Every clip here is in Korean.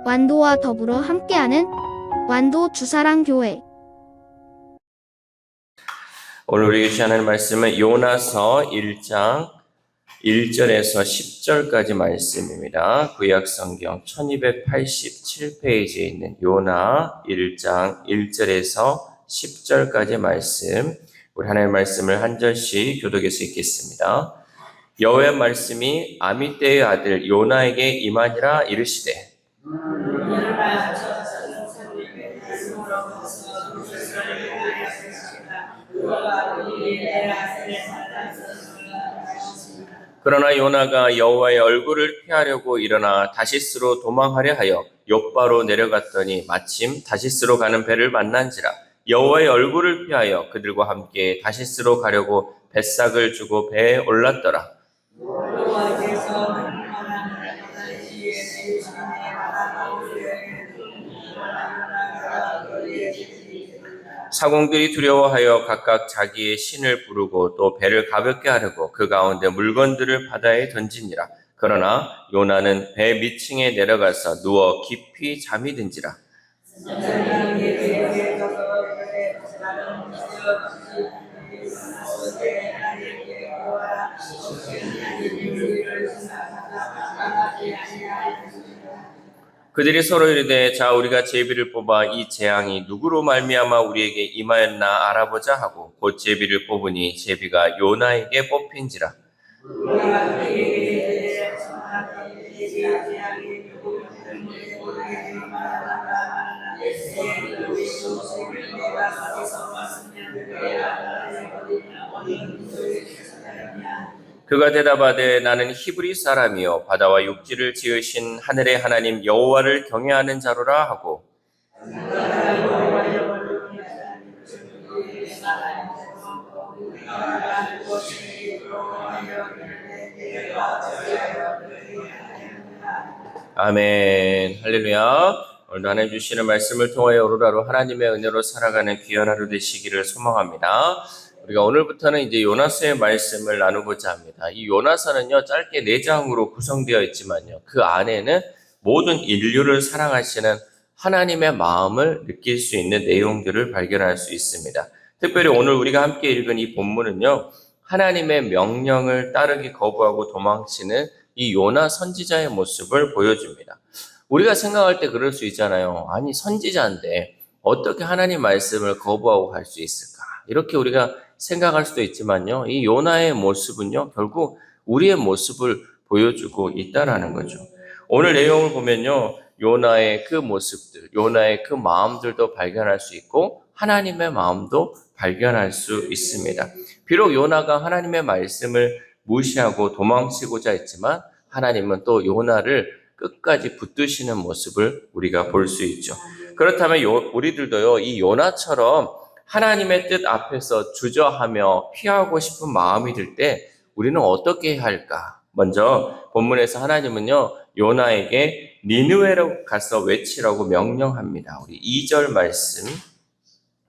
완도와 더불어 함께하는 완도 주사랑교회. 오늘 우리에게 주시는 말씀은 요나서 1장 1절에서 10절까지 말씀입니다. 구약성경 1287페이지에 있는 요나 1장 1절에서 10절까지 말씀, 우리 하나님의 말씀을 한 절씩 교독해서 읽겠습니다. 여호와의 말씀이 아미떼의 아들 요나에게 임하니라 이르시되 그러나 요나가 여호와의 얼굴을 피하려고 일어나 다시스로 도망하려 하여 욥바로 내려갔더니 마침 다시스로 가는 배를 만난지라 여호와의 얼굴을 피하여 그들과 함께 다시스로 가려고 뱃삭을 주고 배에 올랐더라. 사공들이 두려워하여 각각 자기의 신을 부르고 또 배를 가볍게 하려고 그 가운데 물건들을 바다에 던지니라. 그러나 요나는 배 밑층에 내려가서 누워 깊이 잠이 든지라. 그들이 서로 이르되 자 우리가 제비를 뽑아 이 재앙이 누구로 말미암아 우리에게 임하였나 알아보자 하고 곧 제비를 뽑으니 제비가 요나에게 뽑힌지라. 그가 대답하되 나는 히브리 사람이요 바다와 육지를 지으신 하늘의 하나님 여호와를 경외하는 자로라 하고 아멘 할렐루야. 오늘도 하나님 주시는 말씀을 통하여 오로라로 하나님의 은혜로 살아가는 귀한 하루 되시기를 소망합니다. 우리가 오늘부터는 이제 요나서의 말씀을 나누고자 합니다. 이 요나서는요, 짧게 4장으로 구성되어 있지만요, 그 안에는 모든 인류를 사랑하시는 하나님의 마음을 느낄 수 있는 내용들을 발견할 수 있습니다. 특별히 오늘 우리가 함께 읽은 이 본문은요, 하나님의 명령을 따르기 거부하고 도망치는 이 요나 선지자의 모습을 보여줍니다. 우리가 생각할 때 그럴 수 있잖아요. 아니, 선지자인데 어떻게 하나님 말씀을 거부하고 갈 수 있을까? 이렇게 우리가 생각할 수도 있지만요. 이 요나의 모습은요. 결국 우리의 모습을 보여주고 있다라는 거죠. 오늘 내용을 보면요. 요나의 그 모습들, 요나의 그 마음들도 발견할 수 있고 하나님의 마음도 발견할 수 있습니다. 비록 요나가 하나님의 말씀을 무시하고 도망치고자 했지만 하나님은 또 요나를 끝까지 붙드시는 모습을 우리가 볼 수 있죠. 그렇다면 우리들도요, 이 요나처럼 하나님의 뜻 앞에서 주저하며 피하고 싶은 마음이 들 때 우리는 어떻게 해야 할까? 먼저 본문에서 하나님은요, 요나에게 니느웨로 가서 외치라고 명령합니다. 우리 2절 말씀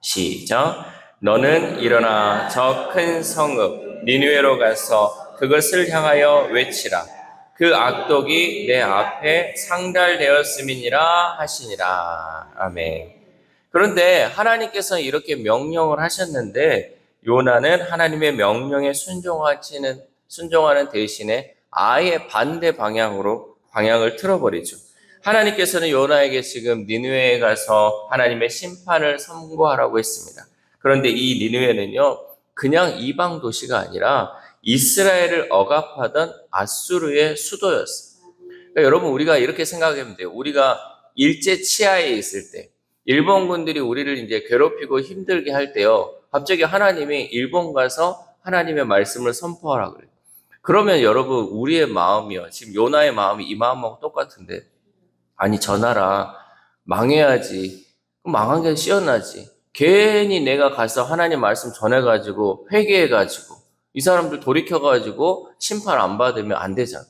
시작. 너는 일어나 저 큰 성읍 니느웨로 가서 그것을 향하여 외치라. 그 악독이 내 앞에 상달되었음이니라 하시니라. 아멘. 그런데 하나님께서 이렇게 명령을 하셨는데 요나는 하나님의 명령에 순종하는 대신에 아예 반대 방향을 틀어버리죠. 하나님께서는 요나에게 지금 니느웨에 가서 하나님의 심판을 선고하라고 했습니다. 그런데 이 니느웨는요, 그냥 이방 도시가 아니라 이스라엘을 억압하던 아수르의 수도였어요. 그러니까 여러분, 우리가 이렇게 생각하면 돼요. 우리가 일제 치하에 있을 때, 일본군들이 우리를 이제 괴롭히고 힘들게 할 때요, 갑자기 하나님이 일본 가서 하나님의 말씀을 선포하라 그래요. 그러면 여러분, 우리의 마음이요, 지금 요나의 마음이 이 마음하고 똑같은데, 아니, 저 나라 망해야지. 망한 게 시원하지. 괜히 내가 가서 하나님 말씀 전해가지고, 회개해가지고, 이 사람들 돌이켜가지고 심판 안 받으면 안 되잖아.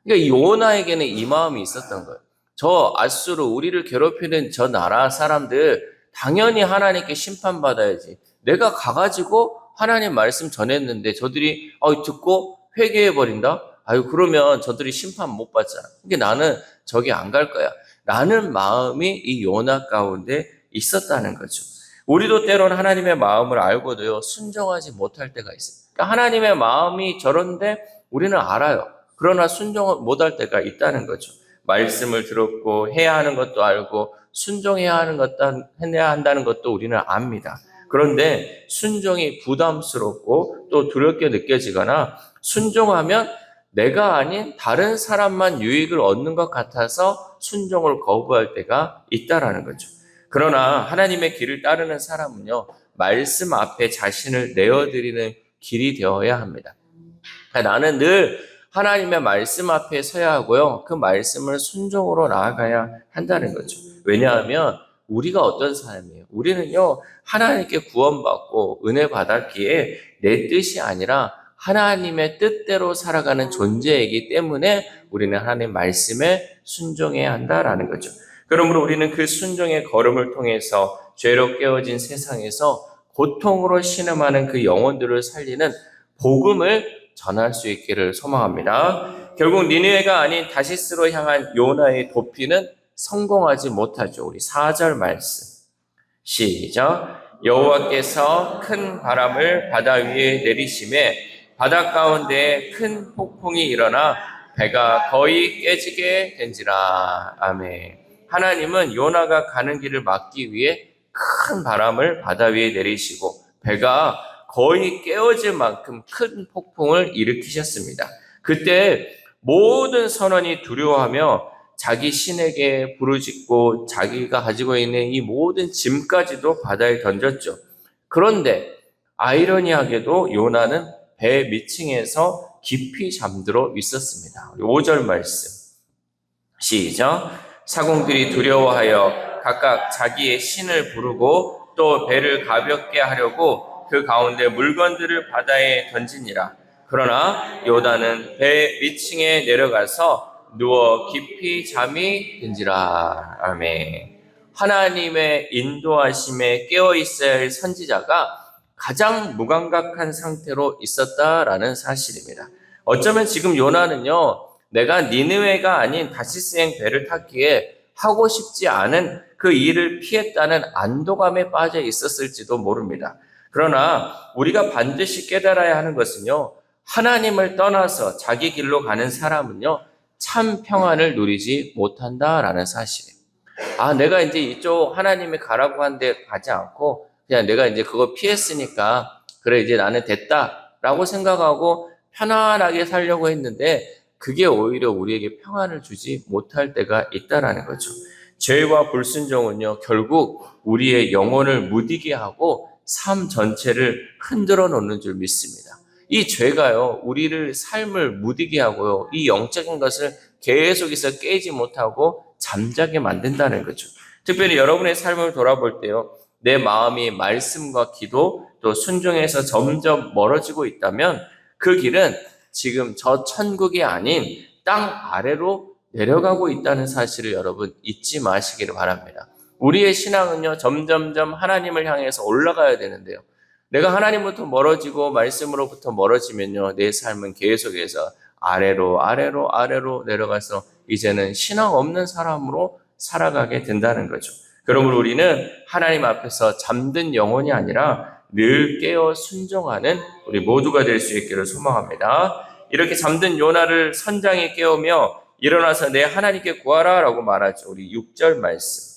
그러니까 요나에게는 이 마음이 있었던 거예요. 저 아수르, 우리를 괴롭히는 저 나라 사람들 당연히 하나님께 심판받아야지. 내가 가가지고 하나님 말씀 전했는데 저들이 듣고 회개해버린다? 아유, 그러면 저들이 심판 못 받잖아. 그러니까 나는 저기 안 갈 거야. 라는 마음이 이 요나 가운데 있었다는 거죠. 우리도 때로는 하나님의 마음을 알고도요, 순종하지 못할 때가 있어요. 그러니까 하나님의 마음이 저런데 우리는 알아요. 그러나 순종을 못할 때가 있다는 거죠. 말씀을 들었고 해야 하는 것도 알고 순종해야 하는 것도 해야 한다는 것도 우리는 압니다. 그런데 순종이 부담스럽고 또 두렵게 느껴지거나 순종하면 내가 아닌 다른 사람만 유익을 얻는 것 같아서 순종을 거부할 때가 있다라는 거죠. 그러나 하나님의 길을 따르는 사람은요, 말씀 앞에 자신을 내어드리는 길이 되어야 합니다. 나는 늘 하나님의 말씀 앞에 서야 하고요, 그 말씀을 순종으로 나아가야 한다는 거죠. 왜냐하면 우리가 어떤 사람이에요? 우리는요, 하나님께 구원받고 은혜 받았기에 내 뜻이 아니라 하나님의 뜻대로 살아가는 존재이기 때문에 우리는 하나님 말씀에 순종해야 한다라는 거죠. 그러므로 우리는 그 순종의 걸음을 통해서 죄로 깨어진 세상에서 고통으로 신음하는 그 영혼들을 살리는 복음을 전할 수 있기를 소망합니다. 결국 니느웨가 아닌 다시스로 향한 요나의 도피는 성공하지 못하죠. 우리 4절 말씀 시작. 여호와께서 큰 바람을 바다 위에 내리심에 바다 가운데 큰 폭풍이 일어나 배가 거의 깨지게 된지라. 아멘. 하나님은 요나가 가는 길을 막기 위해 큰 바람을 바다 위에 내리시고 배가 거의 깨어질 만큼 큰 폭풍을 일으키셨습니다. 그때 모든 선원이 두려워하며 자기 신에게 부르짖고 자기가 가지고 있는 이 모든 짐까지도 바다에 던졌죠. 그런데 아이러니하게도 요나는 배 밑층에서 깊이 잠들어 있었습니다. 5절 말씀 시작. 사공들이 두려워하여 각각 자기의 신을 부르고 또 배를 가볍게 하려고 그 가운데 물건들을 바다에 던지니라. 그러나 요나는 배 밑층에 내려가서 누워 깊이 잠이 든지라. 아멘. 하나님의 인도하심에 깨어 있어야 할 선지자가 가장 무감각한 상태로 있었다라는 사실입니다. 어쩌면 지금 요나는요, 내가 니느웨가 아닌 다시스행 배를 탔기에 하고 싶지 않은 그 일을 피했다는 안도감에 빠져 있었을지도 모릅니다. 그러나 우리가 반드시 깨달아야 하는 것은요, 하나님을 떠나서 자기 길로 가는 사람은요, 참 평안을 누리지 못한다라는 사실이에요. 내가 이제 이쪽 하나님이 가라고 한 데 가지 않고 그냥 내가 이제 그거 피했으니까 그래 이제 나는 됐다라고 생각하고 편안하게 살려고 했는데 그게 오히려 우리에게 평안을 주지 못할 때가 있다라는 거죠. 죄와 불순종은요, 결국 우리의 영혼을 무디게 하고 삶 전체를 흔들어 놓는 줄 믿습니다. 이 죄가요, 우리를 삶을 무디게 하고요, 이 영적인 것을 계속해서 깨지 못하고 잠자게 만든다는 거죠. 특별히 여러분의 삶을 돌아볼 때요, 내 마음이 말씀과 기도 또 순종에서 점점 멀어지고 있다면 그 길은 지금 저 천국이 아닌 땅 아래로 내려가고 있다는 사실을 여러분 잊지 마시기를 바랍니다. 우리의 신앙은요, 점점점 하나님을 향해서 올라가야 되는데요, 내가 하나님부터 멀어지고 말씀으로부터 멀어지면요, 내 삶은 계속해서 아래로 내려가서 이제는 신앙 없는 사람으로 살아가게 된다는 거죠. 그러므로 우리는 하나님 앞에서 잠든 영혼이 아니라 늘 깨어 순종하는 우리 모두가 될 수 있기를 소망합니다. 이렇게 잠든 요나를 선장이 깨우며 일어나서 내 하나님께 구하라 라고 말하죠. 우리 6절 말씀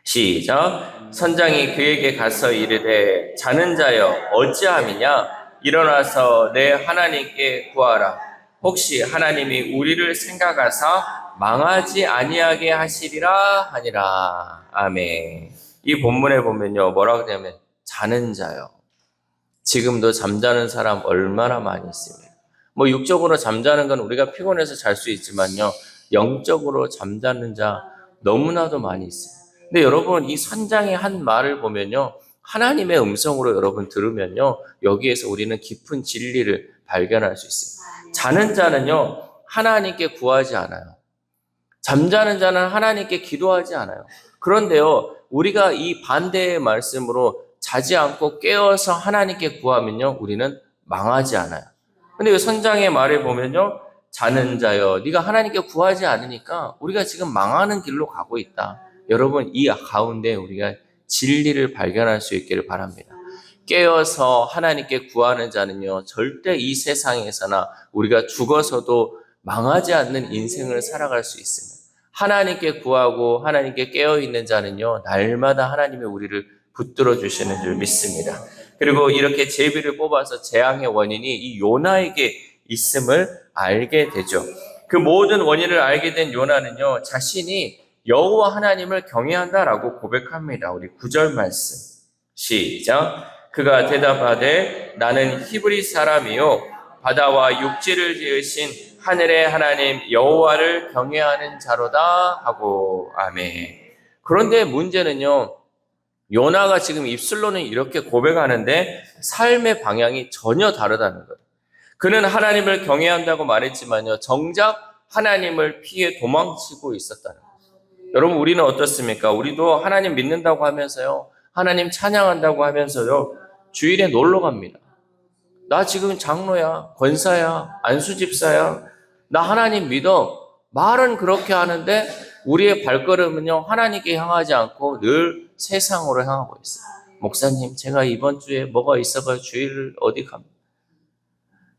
시작. 선장이 그에게 가서 이르되 자는 자여 어찌함이냐, 일어나서 내 하나님께 구하라. 혹시 하나님이 우리를 생각하사 망하지 아니하게 하시리라 하니라. 아멘. 이 본문에 보면요, 뭐라고 하냐면 자는 자요. 지금도 잠자는 사람 얼마나 많이 있습니까? 육적으로 잠자는 건 우리가 피곤해서 잘 수 있지만요, 영적으로 잠자는 자 너무나도 많이 있습니다. 근데 여러분, 이 선장의 한 말을 보면요, 하나님의 음성으로 여러분 들으면요, 여기에서 우리는 깊은 진리를 발견할 수 있어요. 자는 자는요, 하나님께 구하지 않아요. 잠자는 자는 하나님께 기도하지 않아요. 그런데요, 우리가 이 반대의 말씀으로 자지 않고 깨어서 하나님께 구하면요, 우리는 망하지 않아요. 근데 이 선장의 말에 보면요, 자는 자여, 네가 하나님께 구하지 않으니까 우리가 지금 망하는 길로 가고 있다. 여러분, 이 가운데 우리가 진리를 발견할 수 있기를 바랍니다. 깨어서 하나님께 구하는 자는요, 절대 이 세상에서나 우리가 죽어서도 망하지 않는 인생을 살아갈 수 있습니다. 하나님께 구하고 하나님께 깨어있는 자는요, 날마다 하나님이 우리를 붙들어 주시는 줄 믿습니다. 그리고 이렇게 제비를 뽑아서 재앙의 원인이 이 요나에게 있음을 알게 되죠. 그 모든 원인을 알게 된 요나는요, 자신이 여호와 하나님을 경외한다라고 고백합니다. 우리 9절 말씀 시작. 그가 대답하되 나는 히브리 사람이요 바다와 육지를 지으신 하늘의 하나님 여호와를 경외하는 자로다 하고. 아멘. 그런데 문제는요, 요나가 지금 입술로는 이렇게 고백하는데 삶의 방향이 전혀 다르다는 거예요. 그는 하나님을 경외한다고 말했지만요, 정작 하나님을 피해 도망치고 있었다는 거예요. 여러분, 우리는 어떻습니까? 우리도 하나님 믿는다고 하면서요, 하나님 찬양한다고 하면서요, 주일에 놀러 갑니다. 나 지금 장로야, 권사야, 안수집사야, 나 하나님 믿어. 말은 그렇게 하는데 우리의 발걸음은요, 하나님께 향하지 않고 늘 세상으로 향하고 있어요. 목사님, 제가 이번 주에 뭐가 있어서 주일을 어디 갑니다.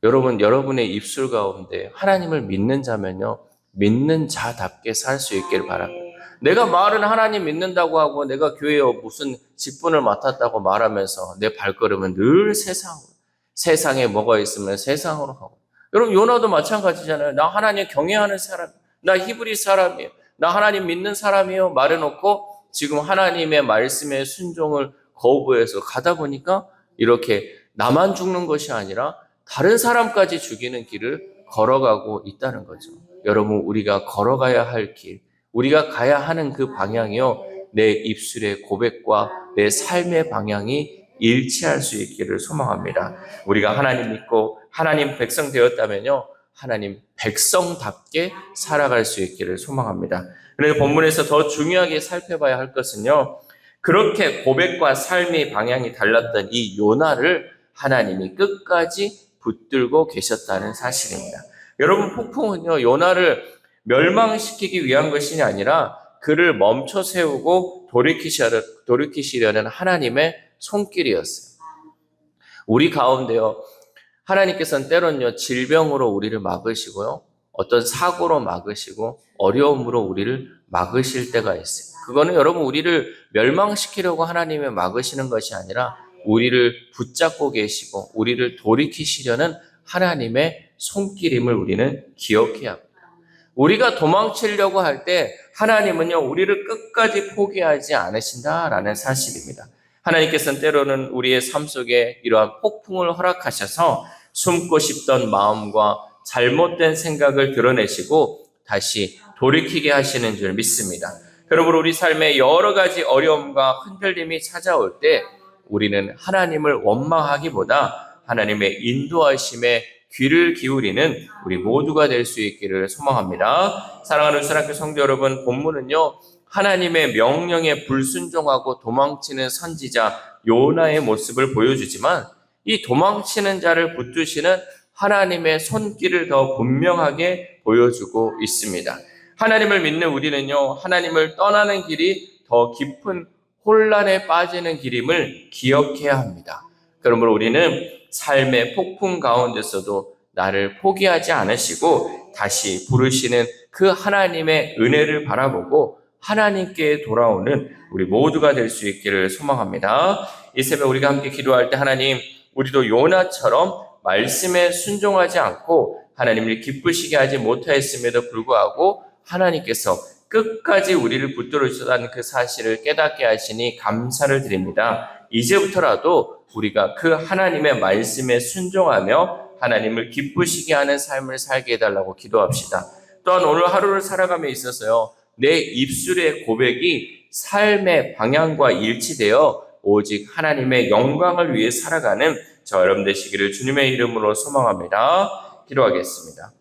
여러분, 여러분의 입술 가운데 하나님을 믿는 자면요, 믿는 자답게 살 수 있기를 바랍니다. 내가 말은 하나님 믿는다고 하고 내가 교회에 무슨 직분을 맡았다고 말하면서 내 발걸음은 늘 세상으로, 세상에 뭐가 있으면 세상으로 가고. 여러분, 요나도 마찬가지잖아요. 나 하나님 경외하는 사람, 나 히브리 사람이에요, 나 하나님 믿는 사람이에요 말해놓고 지금 하나님의 말씀에 순종을 거부해서 가다 보니까 이렇게 나만 죽는 것이 아니라 다른 사람까지 죽이는 길을 걸어가고 있다는 거죠. 여러분, 우리가 걸어가야 할 길, 우리가 가야 하는 그 방향이요, 내 입술의 고백과 내 삶의 방향이 일치할 수 있기를 소망합니다. 우리가 하나님 믿고 하나님 백성 되었다면요, 하나님 백성답게 살아갈 수 있기를 소망합니다. 그래서 본문에서 더 중요하게 살펴봐야 할 것은요, 그렇게 고백과 삶의 방향이 달랐던 이 요나를 하나님이 끝까지 붙들고 계셨다는 사실입니다. 여러분, 폭풍은요, 요나를 멸망시키기 위한 것이 아니라 그를 멈춰 세우고 돌이키시려는 하나님의 손길이었어요. 우리 가운데요, 하나님께서는 때로는요, 질병으로 우리를 막으시고요, 어떤 사고로 막으시고 어려움으로 우리를 막으실 때가 있어요. 그거는 여러분, 우리를 멸망시키려고 하나님이 막으시는 것이 아니라 우리를 붙잡고 계시고 우리를 돌이키시려는 하나님의 손길임을 우리는 기억해야 합니다. 우리가 도망치려고 할 때 하나님은요, 우리를 끝까지 포기하지 않으신다라는 사실입니다. 하나님께서는 때로는 우리의 삶 속에 이러한 폭풍을 허락하셔서 숨고 싶던 마음과 잘못된 생각을 드러내시고 다시 돌이키게 하시는 줄 믿습니다. 여러분, 우리 삶에 여러 가지 어려움과 흔들림이 찾아올 때 우리는 하나님을 원망하기보다 하나님의 인도하심에 귀를 기울이는 우리 모두가 될 수 있기를 소망합니다. 사랑하는 수락교 성도 여러분, 본문은요, 하나님의 명령에 불순종하고 도망치는 선지자 요나의 모습을 보여주지만 이 도망치는 자를 붙드시는 하나님의 손길을 더 분명하게 보여주고 있습니다. 하나님을 믿는 우리는요, 하나님을 떠나는 길이 더 깊은 혼란에 빠지는 길임을 기억해야 합니다. 그러므로 우리는 삶의 폭풍 가운데서도 나를 포기하지 않으시고 다시 부르시는 그 하나님의 은혜를 바라보고 하나님께 돌아오는 우리 모두가 될 수 있기를 소망합니다. 이 새벽 우리가 함께 기도할 때 하나님, 우리도 요나처럼 말씀에 순종하지 않고 하나님을 기쁘시게 하지 못하였음에도 불구하고 하나님께서 끝까지 우리를 붙들어 주셨다는 그 사실을 깨닫게 하시니 감사를 드립니다. 이제부터라도 우리가 그 하나님의 말씀에 순종하며 하나님을 기쁘시게 하는 삶을 살게 해달라고 기도합시다. 또한 오늘 하루를 살아감에 있어서요, 내 입술의 고백이 삶의 방향과 일치되어 오직 하나님의 영광을 위해 살아가는 저 여러분 되시기를 주님의 이름으로 소망합니다. 기도하겠습니다.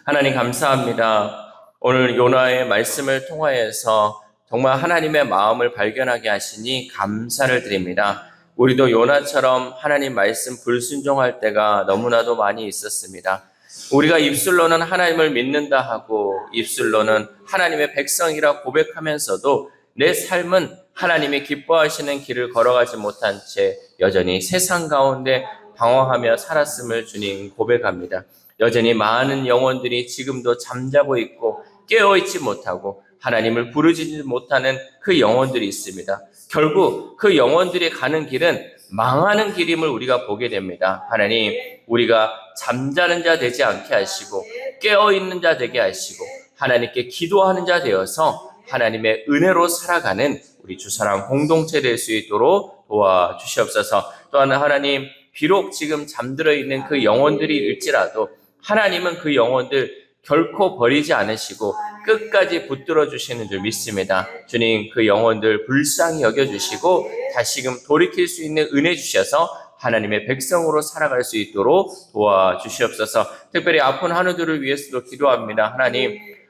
하나님, 감사합니다. 오늘 요나의 말씀을 통하여서 정말 하나님의 마음을 발견하게 하시니 감사를 드립니다. 우리도 요나처럼 하나님 말씀 불순종할 때가 너무나도 많이 있었습니다. 우리가 입술로는 하나님을 믿는다 하고 입술로는 하나님의 백성이라 고백하면서도 내 삶은 하나님이 기뻐하시는 길을 걸어가지 못한 채 여전히 세상 가운데 방황하며 살았음을 주님 고백합니다. 여전히 많은 영혼들이 지금도 잠자고 있고 깨어있지 못하고 하나님을 부르지 못하는 그 영혼들이 있습니다. 결국 그 영혼들이 가는 길은 망하는 길임을 우리가 보게 됩니다. 하나님, 우리가 잠자는 자 되지 않게 하시고 깨어있는 자 되게 하시고 하나님께 기도하는 자 되어서 하나님의 은혜로 살아가는 우리 주사랑 공동체 될 수 있도록 도와주시옵소서. 또한 하나님, 비록 지금 잠들어 있는 그 영혼들이 일지라도 하나님은 그 영혼들 결코 버리지 않으시고 끝까지 붙들어 주시는 줄 믿습니다. 주님, 그 영혼들 불쌍히 여겨주시고 다시금 돌이킬 수 있는 은혜 주셔서 하나님의 백성으로 살아갈 수 있도록 도와주시옵소서. 특별히 아픈 한우들을 위해서도 기도합니다.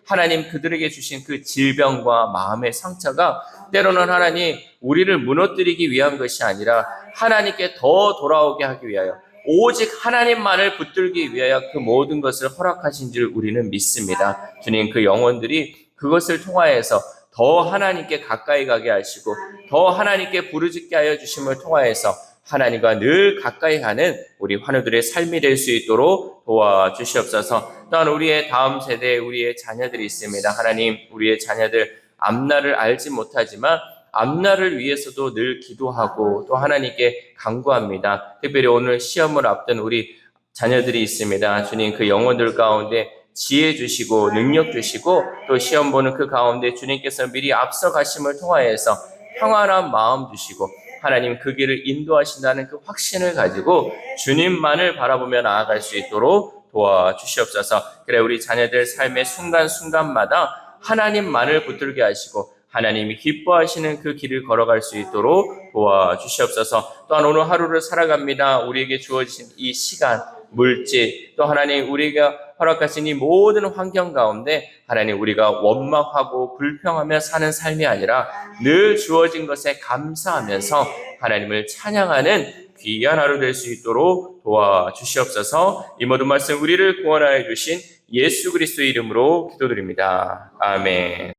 하나님 그들에게 주신 그 질병과 마음의 상처가 때로는 하나님 우리를 무너뜨리기 위한 것이 아니라 하나님께 더 돌아오게 하기 위하여 오직 하나님만을 붙들기 위하여 그 모든 것을 허락하신 줄 우리는 믿습니다. 주님, 그 영혼들이 그것을 통하여서 더 하나님께 가까이 가게 하시고 더 하나님께 부르짖게 하여 주심을 통하여서 하나님과 늘 가까이 가는 우리 환우들의 삶이 될 수 있도록 도와주시옵소서. 또한 우리의 다음 세대에 우리의 자녀들이 있습니다. 하나님, 우리의 자녀들 앞날을 알지 못하지만 앞날을 위해서도 늘 기도하고 또 하나님께 간구합니다. 특별히 오늘 시험을 앞둔 우리 자녀들이 있습니다. 주님, 그 영혼들 가운데 지혜 주시고 능력 주시고 또 시험 보는 그 가운데 주님께서 미리 앞서 가심을 통하여서 평안한 마음 주시고 하나님 그 길을 인도하신다는 그 확신을 가지고 주님만을 바라보며 나아갈 수 있도록 도와주시옵소서. 그래 우리 자녀들 삶의 순간순간마다 하나님만을 붙들게 하시고 하나님이 기뻐하시는 그 길을 걸어갈 수 있도록 도와주시옵소서. 또한 오늘 하루를 살아갑니다. 우리에게 주어진 이 시간, 물질, 또 하나님 우리가 허락하신 이 모든 환경 가운데 하나님 우리가 원망하고 불평하며 사는 삶이 아니라 늘 주어진 것에 감사하면서 하나님을 찬양하는 귀한 하루 될 수 있도록 도와주시옵소서. 이 모든 말씀 우리를 구원하여 주신 예수 그리스도의 이름으로 기도드립니다. 아멘.